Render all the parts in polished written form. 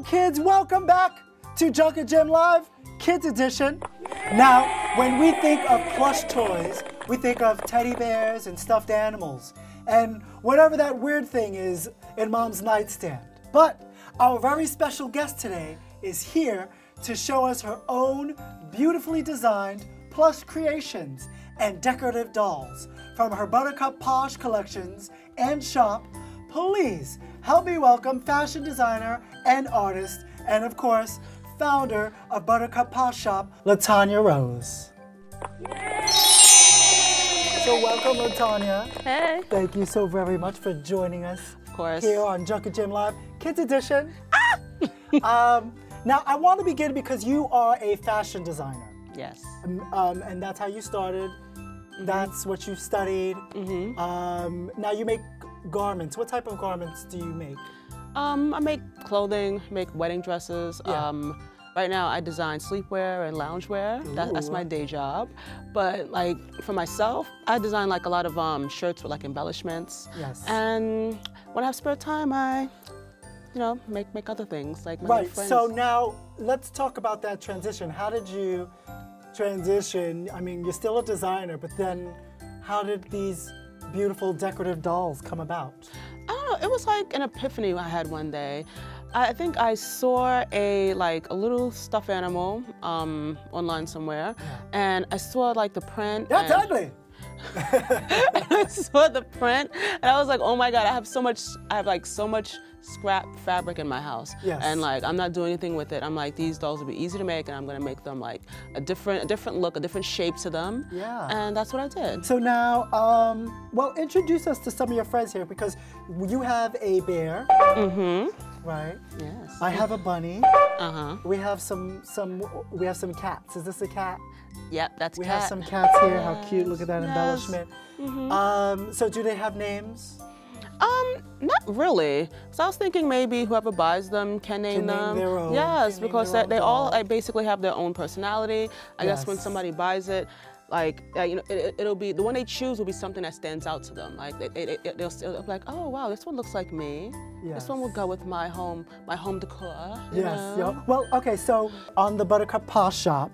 kids, welcome back to Junket Gym Live, Kids Edition. Now, when we think of plush toys, we think of teddy bears and stuffed animals, and whatever that weird thing is in Mom's nightstand. But our very special guest today is here to show us her own beautifully designed plush creations and decorative dolls from her ButterCup Posh collections and shop. Please help me welcome fashion designer and artist, and of course, founder of ButterCup Posh Shop, LaTanya Rose. So welcome, LaTanya. Hey. Thank you so very much for joining us. Of course. Here on Junket Gym Live, Kids Edition. Now, I want to begin because you are a fashion designer. Yes. And that's how you started. That's what you studied. Now you make garments. What type of garments do you make? I make clothing, make wedding dresses. Yeah. Right now I design sleepwear and loungewear. That's my day job. But like for myself, I design like a lot of shirts with like embellishments. Yes. And when I have spare time, I, you know, make other things like my Right. friends. So now let's talk about that transition. How did you transition? I mean, you're still a designer, but then how did these beautiful decorative dolls come about? I don't know, it was like an epiphany I had one day. I think I saw a little stuffed animal online somewhere, and I saw like the print. That's ugly. And I saw the print, and I was like, oh my God, I have so much scrap fabric in my house. Yes. And like, I'm not doing anything with it. I'm like, these dolls will be easy to make, and I'm gonna make them like a different look, a different shape to them. Yeah. And that's what I did. So now, well, introduce us to some of your friends here, because you have a bear. Right. Yes. I have a bunny. We have some cats. Is this a cat? Yep, that's We cat. have some cats here. How cute! Look at that Yes. embellishment. So do they have names? Not really. So I was thinking maybe whoever buys them can name them. their own. Yes, Can name because their own they all doll. like, basically have their own personality. I guess when Yes. somebody buys it, like you know, it'll be the one they choose will be something that stands out to them. Like they'll be like, oh wow, this one looks like me. Yes. This one will go with my home decor. You Yes. know? Yeah. Well, okay. So on the ButterCup Posh Shop,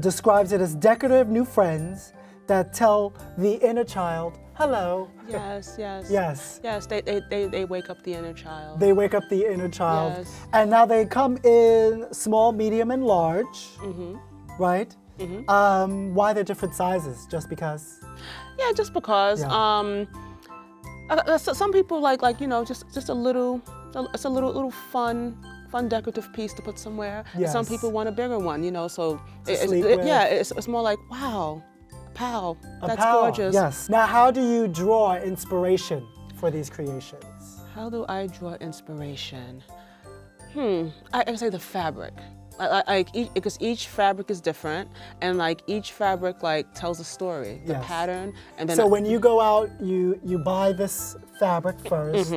describes it as decorative new friends that tell the inner child, hello. Yes. Yes. Yes. Yes. They wake up the inner child. They wake up the inner child. Yes. And now they come in small, medium, and large. Right? Why they're different sizes? Just because? Yeah, just because. Yeah. Some people like you know, just a little, it's a little fun decorative piece to put somewhere. Yes. Some people want a bigger one, you know. So sleep it's more like, wow, pal, that's pal, gorgeous. Yes. Now, how do you draw inspiration for these creations? How do I draw inspiration? I say the fabric. Because each fabric is different, and like each fabric like tells a story, the pattern, and then. So when you go out, you buy this fabric first,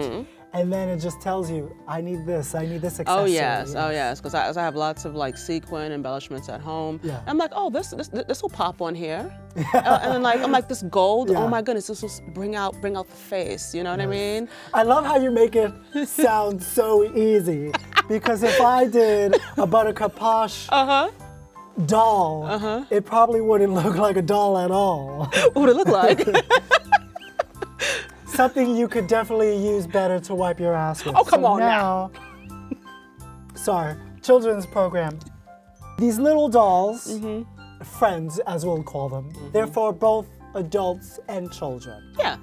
and then it just tells you, I need this accessory. Oh yes, because I have lots of like sequin embellishments at home. Yeah. I'm like, oh, this will pop on here, and then like I'm like, this gold, oh my goodness, this will bring out the face. You know what I mean? I love how you make it sound so easy, because if I did a ButterCup Posh doll, it probably wouldn't look like a doll at all. What would it look like? Something you could definitely use better to wipe your ass with. Oh, come on now. Sorry, children's program. These little dolls, friends as we'll call them, they're for both adults and children. Yeah.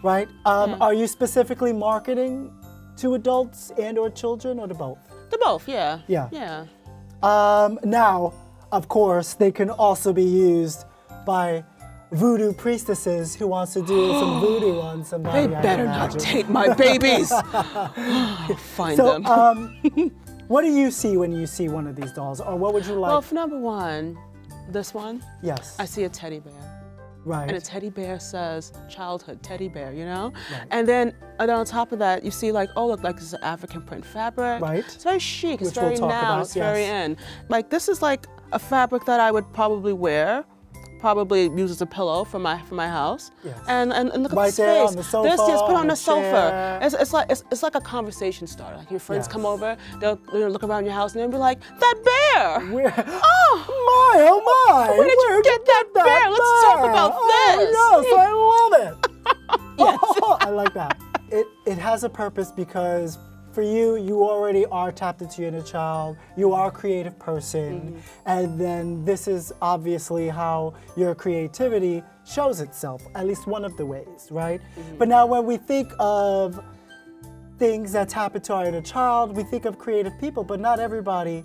Right? Are you specifically marketing to adults and or children, or to both? To both, yeah. Yeah. Yeah. Now, of course, they can also be used by voodoo priestesses who wants to do some voodoo on somebody. They better not take my babies. Find them. What do you see when you see one of these dolls, or what would you like? Well, for number one, this one. Yes. I see a teddy bear. Right. And a teddy bear says childhood teddy bear, you know? Right. And then on top of that, you see like, oh, look, like this is African print fabric. Right. It's very chic, it's Which very we'll talk now, about, it's very in. Like this is like a fabric that I would probably wear probably use as a pillow for my house. Yes. And look right at the there space. on the sofa, This just put on the chair. sofa. It's like a conversation starter. Like your friends Yes. come over, they'll look around your house and they'll be like, that bear! Oh my! Where did you get that bear? Let's talk about this. Oh yes, I love it. Yes. Oh, I like that. It has a purpose because for you, you already are tapped into your inner child. You are a creative person. And then this is obviously how your creativity shows itself, at least one of the ways, right? But now when we think of things that tap into our inner child, we think of creative people, but not everybody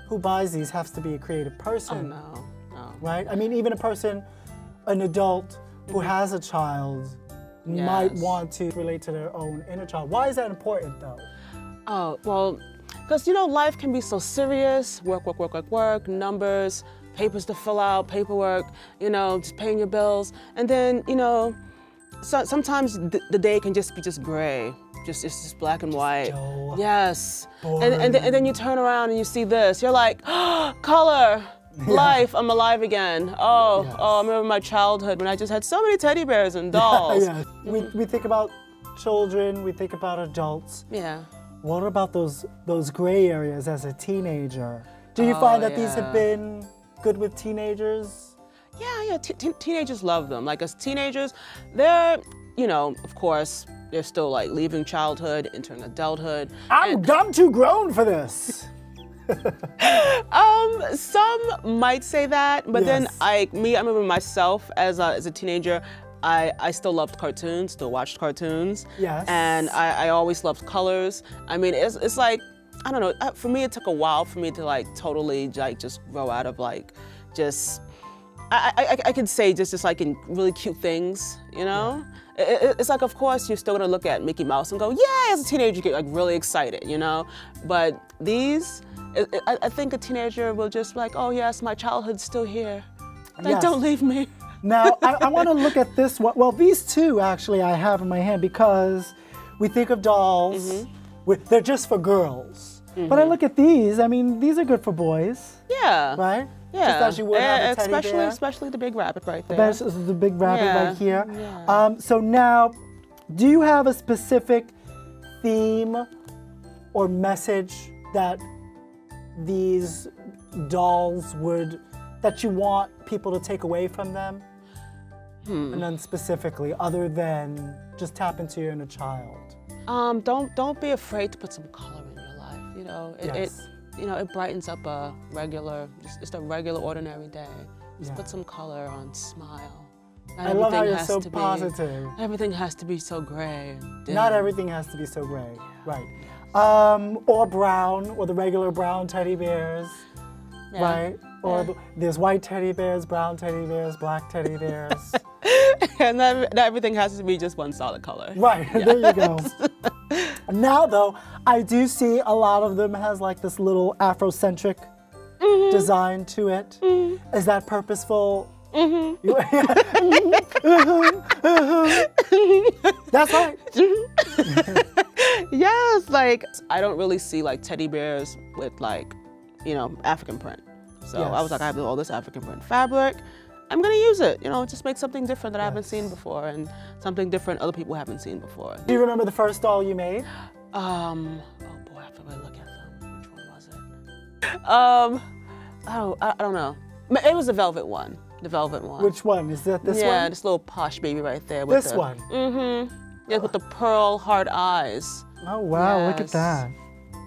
who buys these has to be a creative person. Oh, no. Right? I mean, even a person, an adult who has a child might want to relate to their own inner child. Why is that important though? Oh, well, because, you know, life can be so serious, work, numbers, papers to fill out, paperwork, you know, just paying your bills. And then, you know, sometimes the day can just be gray. It's just black and white. Dull. Yes. And then you turn around and you see this. You're like, oh, color, life, I'm alive again. Oh, Yes. I remember my childhood when I just had so many teddy bears and dolls. Yes. We think about children, we think about adults. Yeah. What about those gray areas as a teenager? Do you find that these have been good with teenagers? Yeah. Teenagers love them. Like as teenagers, they're, you know, of course, they're still like leaving childhood, entering adulthood. I'm too grown for this. Some might say that, but then I remember myself as a teenager, I still loved cartoons, still watched cartoons. Yes. And I always loved colors. I mean, it's like, I don't know, for me it took a while for me to like totally like just grow out of like just, I could say just like in really cute things, you know? It's like, of course, you're still gonna look at Mickey Mouse and go, yeah, as a teenager you get like really excited, you know? But these, I think a teenager will just be like, oh yes, my childhood's still here. Like, don't leave me. Now, I want to look at this one. Well, these two actually I have in my hand because we think of dolls, they're just for girls. But I look at these, I mean, these are good for boys. Yeah. Right? Yeah. Just as you would have a teddy bear. Especially the big rabbit right there. This is the big rabbit right here. Yeah. So now, do you have a specific theme or message that these dolls that you want people to take away from them? And then specifically, other than just tap into your inner child. Don't be afraid to put some color in your life. You know, it brightens up a regular, just a regular ordinary day. Just put some color on, smile. I love how you're so positive. Everything has to be so gray. And dim. Not everything has to be so gray, right? Or brown, or the regular brown teddy bears, right? Or there's white teddy bears, brown teddy bears, black teddy bears. And not everything has to be just one solid color. Right, there you go. Now though, I do see a lot of them has like this little Afrocentric design to it. Is that purposeful? That's right. Yes, like I don't really see like teddy bears with like, you know, African print. So I was like, I have all this African print fabric. I'm gonna use it, you know, just make something different that I haven't seen before and something different other people haven't seen before. Do you remember the first doll you made? Oh boy, I have to really look at them. Which one was it? I don't know. It was the velvet one. The velvet one. Which one? Is that this one? Yeah, this little posh baby right there. With this one? Yeah, with the pearl hard eyes. Oh wow, look at that.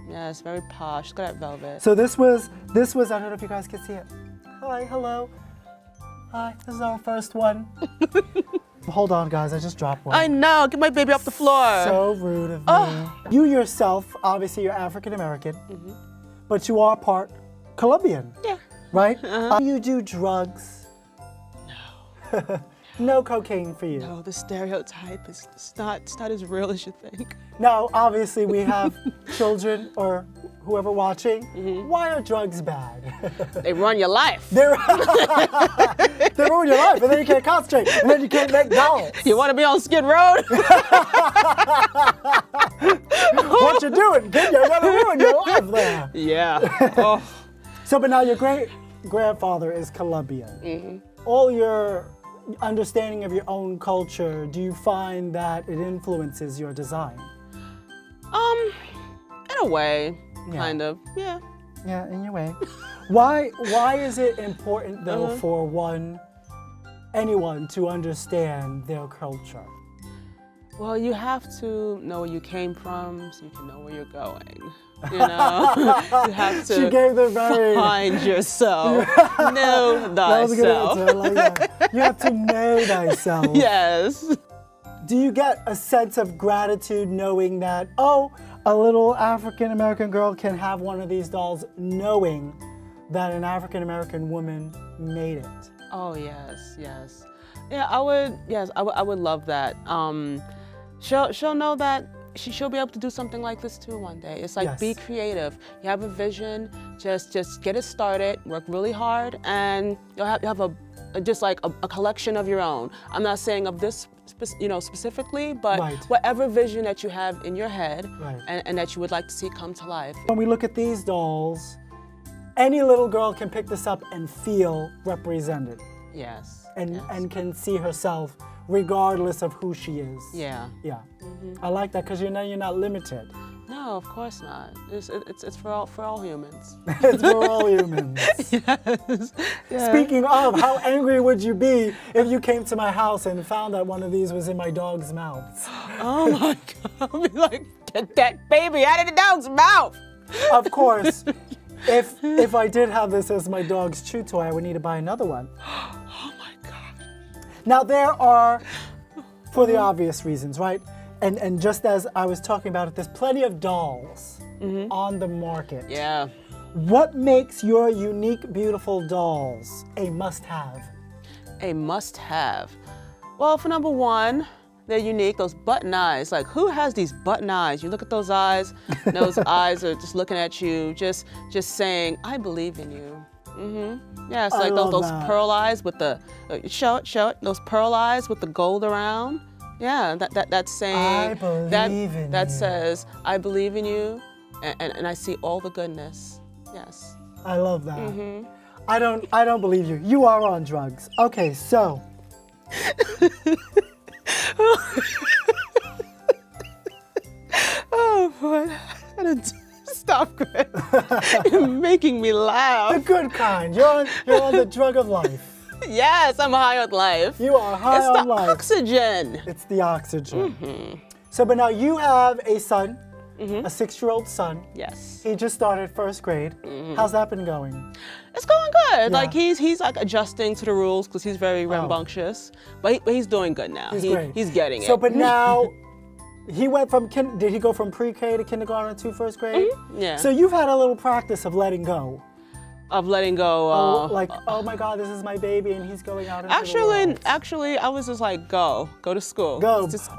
Yeah, it's very posh. Look at that velvet. So this was, I don't know if you guys can see it. Hi, hello. Hi, this is our first one. Hold on, guys, I just dropped one. I know, get my baby off the floor. So rude of me. You yourself, obviously you're African American, but you are part Colombian. Yeah. Right? Do you do drugs? No. No cocaine for you? No, the stereotype is it's not as real as you think. Now, obviously we have children or whoever watching. Why are drugs bad? They ruin your life. They ruin your life, and then you can't concentrate, and then you can't make dolls. You want to be on Skid Road? What you doing, kid? You're gonna ruin your life there. Yeah. So, but now your great-grandfather is Colombian. all your understanding of your own culture, do you find that it influences your design? In a way, kind of, yeah. Yeah, in your way. Why is it important though for anyone to understand their culture? Well, you have to know where you came from so you can know where you're going. You know, you have to She gave the very... find yourself, know thyself. That was a good answer. I like that. You have to know thyself. Yes. Do you get a sense of gratitude knowing that, oh, a little African-American girl can have one of these dolls, knowing that an African-American woman made it? Oh, yes, yes. Yeah, I would love that. She'll know that she'll be able to do something like this too one day. It's like, be creative. You have a vision, just get it started, work really hard, and you'll have a collection of your own. I'm not saying of this, specifically, but whatever vision that you have in your head and that you would like to see come to life. When we look at these dolls, any little girl can pick this up and feel represented. Yes. And can see herself regardless of who she is. Yeah. Yeah. I like that because you're not limited. No, of course not. It's for all humans. It's for all humans. Yes. Yeah. Speaking of, how angry would you be if you came to my house and found that one of these was in my dog's mouth? Oh my God! I'd be like, get that baby out of the dog's mouth. Of course. If I did have this as my dog's chew toy, I would need to buy another one. Oh my God. Now there are, for the obvious reasons, right? And just as I was talking about it, there's plenty of dolls on the market. Yeah. What makes your unique, beautiful dolls a must-have? A must-have. Well, for number one, they're unique. Those button eyes. Like, who has these button eyes? You look at those eyes, and those eyes are just looking at you, just saying, "I believe in you." Yeah, it's like those pearl eyes with the show it. Those pearl eyes with the gold around. Yeah, that's saying I believe in that you. says, "I believe in you, and I see all the goodness." Yes. I love that. I don't believe you. You are on drugs. Okay, so. Oh boy. Stop, Chris. You're making me laugh. The good kind. You're on the drug of life. Yes, I'm high on life. You are high on life. It's the oxygen. It's the oxygen. So, but now you have a son, a 6-year-old son. Yes. He just started 1st grade. How's that been going? It's going good. Yeah. Like he's like adjusting to the rules because he's very rambunctious, but he's doing good now. He's getting it. So, but now he went from did he go from pre-K to kindergarten to 1st grade? Yeah. So you've had a little practice of letting go. Of letting go. Like, oh my God, this is my baby, and he's going out into the world. Actually, I was just like, go to school. Go. Just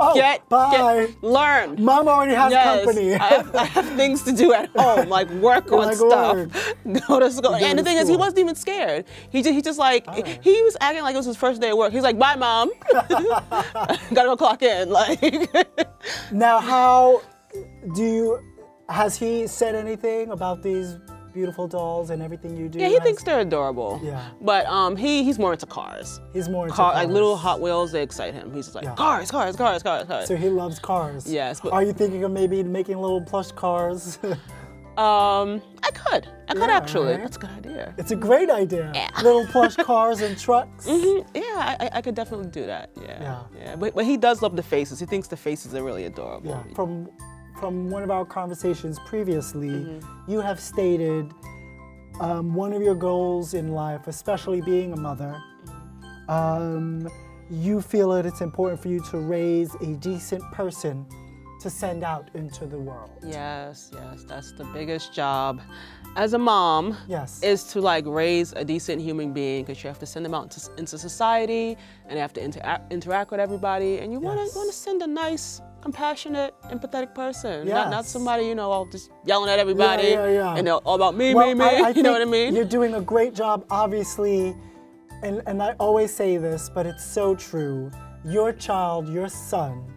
learn. Mom already has company. I have things to do at home, like work on stuff. Go to school. And the thing is, he wasn't even scared. He just like, he was acting like it was his first day at work. He's like, bye, Mom. Gotta go clock in. Like. Now, has he said anything about these beautiful dolls and everything you do? Yeah, he thinks they're adorable. Yeah. But he's more into cars. He's more into cars. Like little Hot Wheels, they excite him. He's just like, cars. So he loves cars. Yes. But are you thinking of maybe making little plush cars? I could actually. Right? That's a good idea. It's a great idea. Yeah. Little plush cars and trucks. Yeah, I could definitely do that. Yeah. But he does love the faces. He thinks the faces are really adorable. Yeah. From one of our conversations previously, you have stated one of your goals in life, especially being a mother, you feel that it's important for you to raise a decent person to send out into the world. Yes, that's the biggest job as a mom. Yes. Is to like raise a decent human being, because you have to send them out into society and they have to interact with everybody, and you want to send a nice, compassionate, empathetic person. Yes. Not somebody, all just yelling at everybody and they're all about me, me. I you know what I mean? You're doing a great job, obviously, and I always say this, but it's so true. Your child, your son,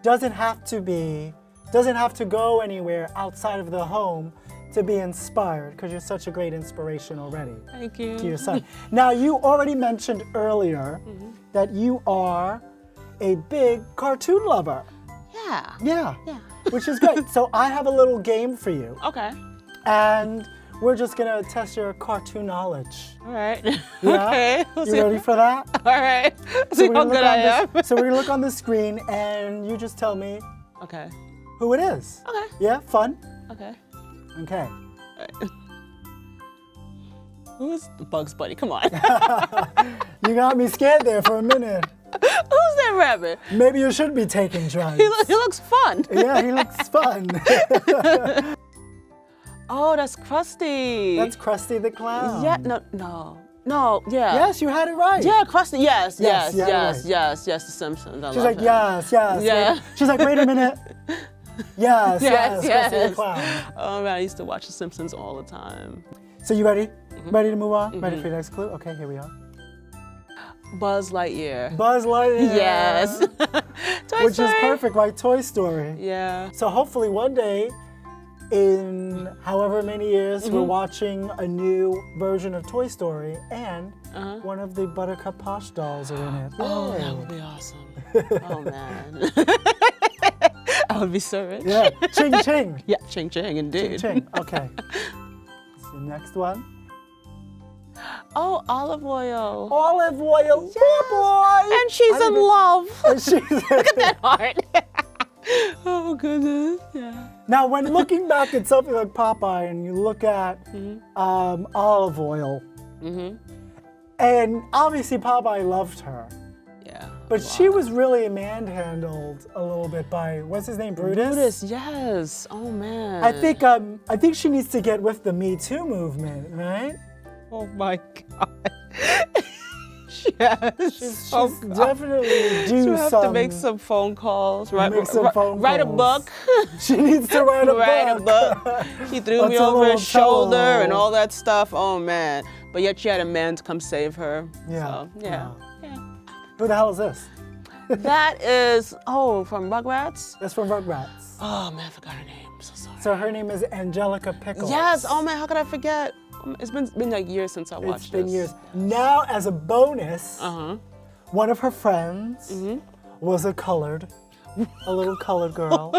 doesn't have to go anywhere outside of the home to be inspired because you're such a great inspiration already. Thank you. To your son. Now, you already mentioned earlier that you are a big cartoon lover. Yeah. Yeah. Yeah. Which is great. So I have a little game for you. Okay. And we're just going to test your cartoon knowledge. All right. Yeah? Okay. You ready for that? All right. See how good I am. So we're going to look on the screen and you just tell me Okay. who it is. Okay. Yeah? Fun? Okay. Okay. All right. Who is the Bugs Bunny? Come on. You got me scared there for a minute. Who's that rabbit? Maybe you should be taking drugs. He looks fun. Yeah, he looks fun. Oh, that's Krusty. That's Krusty the Clown. Yeah, no, yeah. Yes, you had it right. Yeah, Krusty, yes, right. The Simpsons. She's like, yes. Yeah. She's like, wait a minute. Yes, Krusty the Clown. Oh man, I used to watch The Simpsons all the time. So you ready? Ready to move on? Ready for your next clue? Okay, here we are. Buzz Lightyear. Buzz Lightyear. Yes. Which is perfect, right? Toy Story. Yeah. So hopefully one day, in however many years, we're watching a new version of Toy Story and one of the ButterCup Posh dolls are in it. Oh, that would be awesome. Oh man. I would be so rich. Yeah. Ching ching. Yeah, ching ching indeed. Ching ching. Okay. So next one. Oh, olive oil. Olive oil. Yes. Oh boy. And she's in love. Look at that heart. Oh goodness. Yeah. Now, when looking back at something like Popeye and you look at olive oil, and obviously Popeye loved her. Yeah. But she was really manhandled a little bit by, what's his name, Brutus? Brutus, yes. Oh man. I think she needs to get with the Me Too movement, right? Oh my God. Yes. She's definitely due She'll have to make some phone calls. Write a book. She needs to write a book. Write a book. He threw me over his shoulder and all that stuff. Oh man. But yet she had a man to come save her. Yeah. So, yeah. Who the hell is this? That is, from Rugrats? That's from Rugrats. Oh man, I forgot her name. I'm so sorry. So her name is Angelica Pickles. Yes. Oh man, how could I forget? It's been like years since I watched this. It's been years. Now, as a bonus, one of her friends was a little colored girl.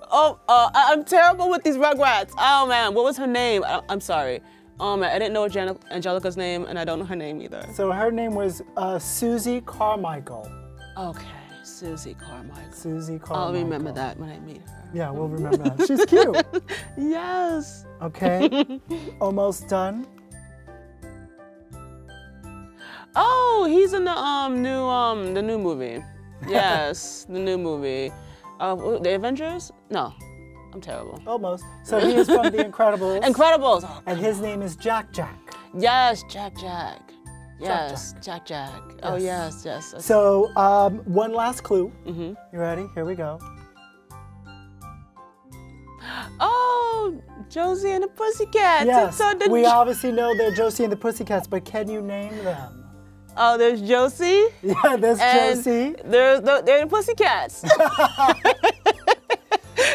I'm terrible with these Rugrats. Oh man, what was her name? I'm sorry. Oh man, I didn't know Angelica's name, and I don't know her name either. So her name was Susie Carmichael. Okay, Susie Carmichael. Susie Carmichael. I'll remember that when I meet her. Yeah, we'll remember that. She's cute. Yes. Okay, almost done. Oh, he's in the new movie. Yes, the new movie. The Avengers? No, I'm terrible. Almost. So he is from The Incredibles. Incredibles. Oh, and his name is Jack. Yes, Jack. Yes, Jack. Oh yes. So one last clue. You ready? Here we go. Oh, Josie and the Pussycats. Yes, we obviously know they're Josie and the Pussycats, but can you name them? Oh, there's Josie. Yeah, there's Josie. They're the Pussycats.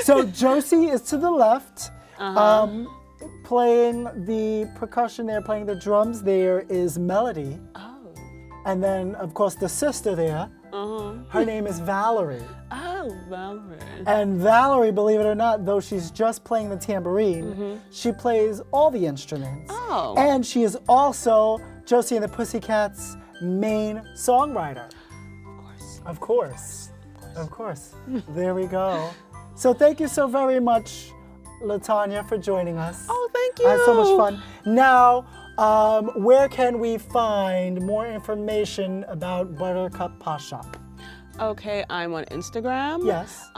So Josie is to the left, playing the percussion there, playing the drums there is Melody. Oh. And then, of course, the sister there, her name is Valerie. Oh, Valerie. And Valerie, believe it or not, though she's just playing the tambourine, she plays all the instruments. Oh. And she is also Josie and the Pussycats' main songwriter. Of course. There we go. So thank you so very much, LaTanya, for joining us. Oh, thank you. I had so much fun. Now, where can we find more information about ButterCup Posh Shop? Okay, I'm on Instagram. Yes.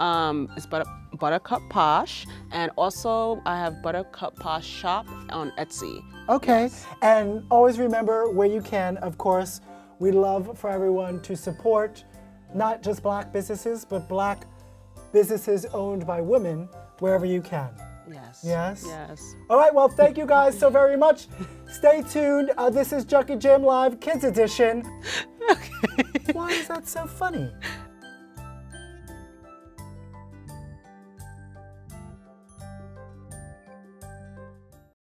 It's ButterCup Posh, and also I have ButterCup Posh Shop on Etsy. Okay, and always remember where you can, of course, we love for everyone to support not just black businesses, but black businesses owned by women wherever you can. Yes. Yes? Yes. All right, well, thank you guys so very much. Stay tuned. This is Junkie Jam Live Kids Edition. Okay. Why is that so funny?